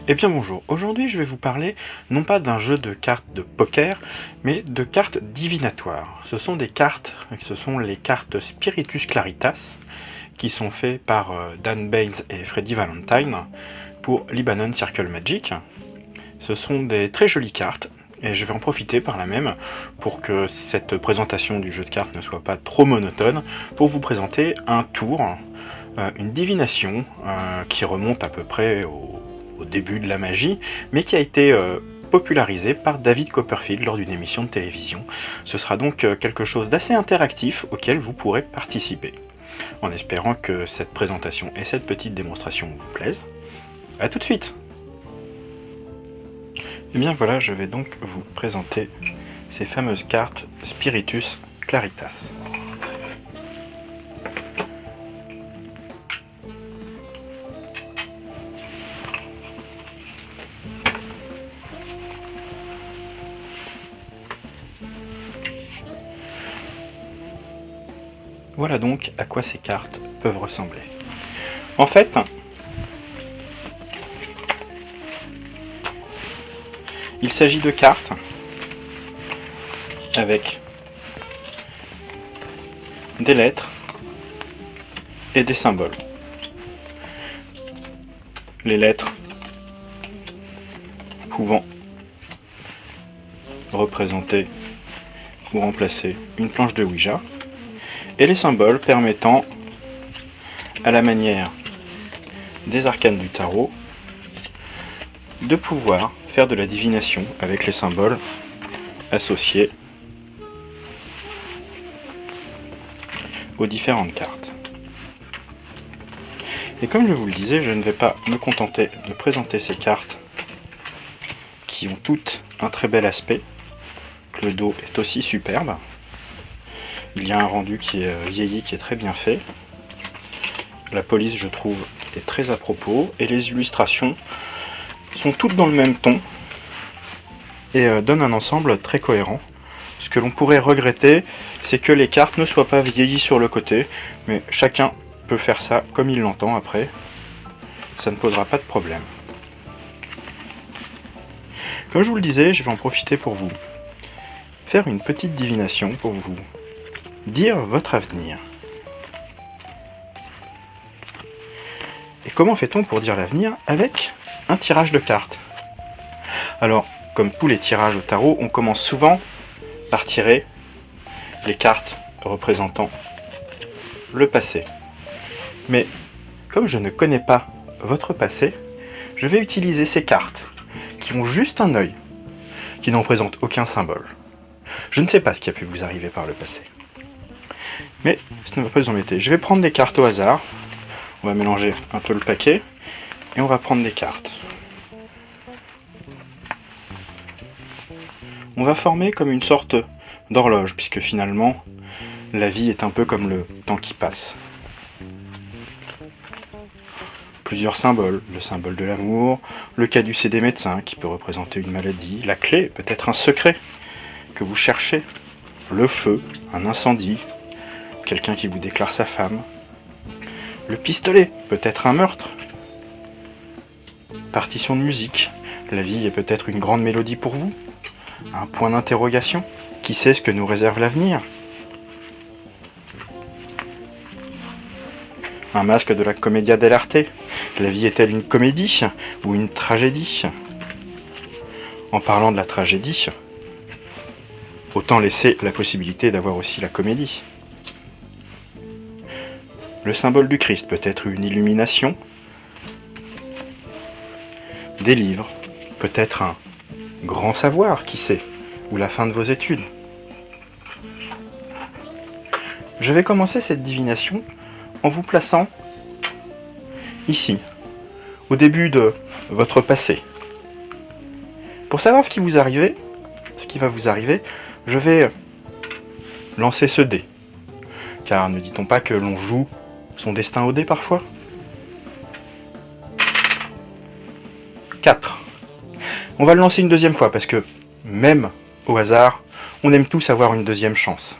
Eh bien bonjour, aujourd'hui je vais vous parler non pas d'un jeu de cartes de poker, mais de cartes divinatoires. Ce sont les cartes Spiritus Claritas, qui sont faites par Dan Baines et Freddy Valentine pour Lebanon Circle Magic. Ce sont des très jolies cartes, et je vais en profiter par là même, pour que cette présentation du jeu de cartes ne soit pas trop monotone, pour vous présenter un tour, une divination qui remonte à peu près au début de la magie, mais qui a été popularisé par David Copperfield lors d'une émission de télévision. Ce sera donc quelque chose d'assez interactif auquel vous pourrez participer. En espérant que cette présentation et cette petite démonstration vous plaisent. A tout de suite! Et bien voilà, je vais donc vous présenter ces fameuses cartes Spiritus Claritas. Voilà donc à quoi ces cartes peuvent ressembler. En fait, il s'agit de cartes avec des lettres et des symboles. Les lettres pouvant représenter ou remplacer une planche de Ouija, et les symboles permettant, à la manière des arcanes du tarot, de pouvoir faire de la divination avec les symboles associés aux différentes cartes. Et comme je vous le disais, je ne vais pas me contenter de présenter ces cartes qui ont toutes un très bel aspect. Le dos est aussi superbe. Il y a un rendu qui est vieilli, qui est très bien fait. La police, je trouve, est très à propos. Et les illustrations sont toutes dans le même ton et donnent un ensemble très cohérent. Ce que l'on pourrait regretter, c'est que les cartes ne soient pas vieillies sur le côté, mais chacun peut faire ça comme il l'entend après. Ça ne posera pas de problème. Comme je vous le disais, je vais en profiter pour vous faire une petite divination, pour vous dire votre avenir. Et comment fait-on pour dire l'avenir avec un tirage de cartes? Alors, comme tous les tirages au tarot, on commence souvent par tirer les cartes représentant le passé. Mais comme je ne connais pas votre passé, je vais utiliser ces cartes qui ont juste un œil, qui n'en présentent aucun symbole. Je ne sais pas ce qui a pu vous arriver par le passé. Mais ça ne va pas vous embêter. Je vais prendre des cartes au hasard. On va mélanger un peu le paquet. Et on va prendre des cartes. On va former comme une sorte d'horloge, puisque finalement, la vie est un peu comme le temps qui passe. Plusieurs symboles, le symbole de l'amour, le caducée des médecins qui peut représenter une maladie, la clé, peut-être un secret que vous cherchez, le feu, un incendie, quelqu'un qui vous déclare sa femme, le pistolet, peut-être un meurtre, partition de musique, la vie est peut-être une grande mélodie pour vous, un point d'interrogation, qui sait ce que nous réserve l'avenir, un masque de la commedia dell'arte, la vie est-elle une comédie ou une tragédie? En parlant de la tragédie, autant laisser la possibilité d'avoir aussi la comédie. Le symbole du Christ peut être une illumination, des livres, peut-être un grand savoir, qui sait, ou la fin de vos études. Je vais commencer cette divination en vous plaçant ici, au début de votre passé. Pour savoir ce qui va vous arriver, je vais lancer ce dé. Car ne dit-on pas que l'on joue son destin au dé parfois? 4. On va le lancer une deuxième fois parce que, même au hasard, on aime tous avoir une deuxième chance.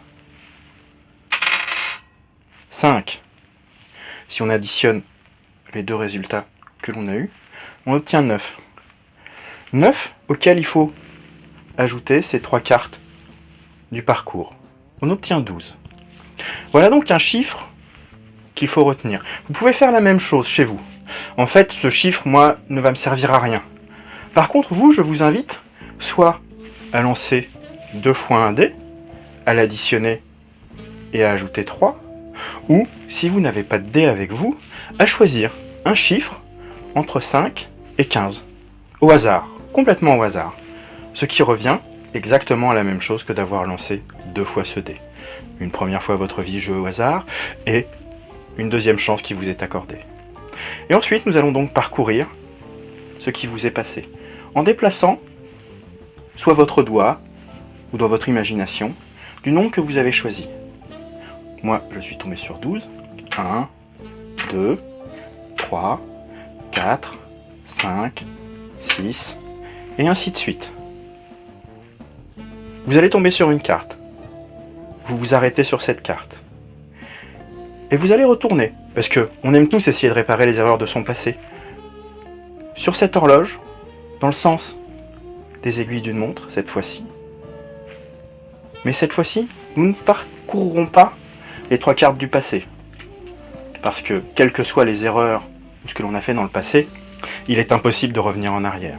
5. Si on additionne les deux résultats que l'on a eus, on obtient 9. 9 auxquels il faut ajouter ces 3 cartes du parcours. On obtient 12. Voilà donc un chiffre qu'il faut retenir. Vous pouvez faire la même chose chez vous. En fait, ce chiffre, moi, ne va me servir à rien. Par contre, vous, je vous invite soit à lancer 2 fois un dé, à l'additionner et à ajouter 3, ou, si vous n'avez pas de dé avec vous, à choisir un chiffre entre 5 et 15, au hasard, complètement au hasard, ce qui revient exactement à la même chose que d'avoir lancé 2 fois ce dé. Une première fois votre vie jouée au hasard, et une deuxième chance qui vous est accordée. Et ensuite, nous allons donc parcourir ce qui vous est passé, en déplaçant soit votre doigt, ou dans votre imagination, du nombre que vous avez choisi. Moi, je suis tombé sur 12. 1, 2, 3, 4, 5, 6, et ainsi de suite. Vous allez tomber sur une carte. Vous vous arrêtez sur cette carte. Et vous allez retourner, parce que on aime tous essayer de réparer les erreurs de son passé. Sur cette horloge, dans le sens des aiguilles d'une montre, cette fois-ci. Mais cette fois-ci, nous ne parcourrons pas les 3 cartes du passé. Parce que, quelles que soient les erreurs ou ce que l'on a fait dans le passé, il est impossible de revenir en arrière.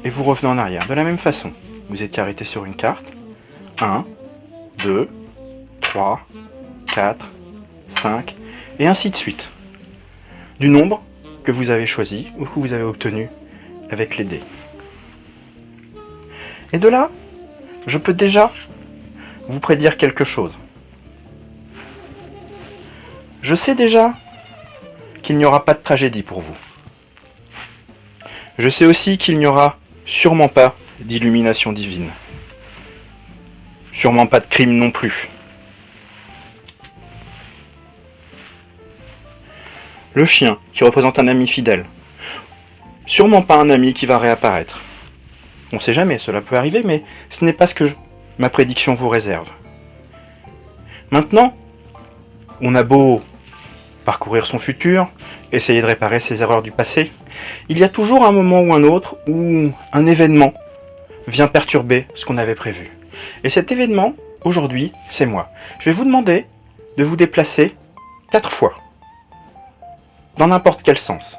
Et vous revenez en arrière. De la même façon, vous étiez arrêté sur une carte. 1, 2, 3, 4, 5, et ainsi de suite. Du nombre que vous avez choisi ou que vous avez obtenu avec les dés. Et de là, je peux déjà vous prédire quelque chose. Je sais déjà qu'il n'y aura pas de tragédie pour vous. Je sais aussi qu'il n'y aura sûrement pas d'illumination divine. Sûrement pas de crime non plus. Le chien, qui représente un ami fidèle. Sûrement pas un ami qui va réapparaître. On sait jamais, cela peut arriver, mais ce n'est pas ce que ma prédiction vous réserve. Maintenant, on a beau parcourir son futur, essayer de réparer ses erreurs du passé, il y a toujours un moment ou un autre où un événement vient perturber ce qu'on avait prévu. Et cet événement, aujourd'hui, c'est moi. Je vais vous demander de vous déplacer 4 fois, dans n'importe quel sens.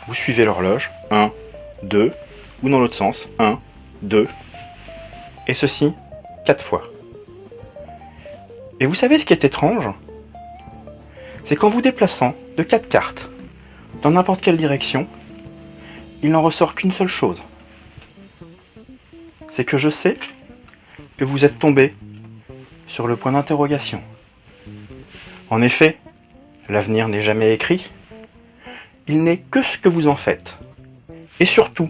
Vous suivez l'horloge, 1, 2, ou dans l'autre sens, 1, 2, et ceci 4 fois. Et vous savez ce qui est étrange ? C'est qu'en vous déplaçant de 4 cartes, dans n'importe quelle direction, il n'en ressort qu'une seule chose. C'est que je sais que vous êtes tombé sur le point d'interrogation. En effet, l'avenir n'est jamais écrit, il n'est que ce que vous en faites. Et surtout,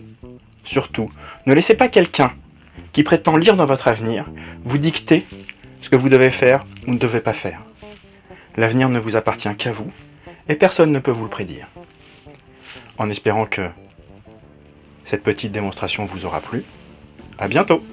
ne laissez pas quelqu'un qui prétend lire dans votre avenir vous dicter ce que vous devez faire ou ne devez pas faire. L'avenir ne vous appartient qu'à vous, et personne ne peut vous le prédire. En espérant que cette petite démonstration vous aura plu, à bientôt!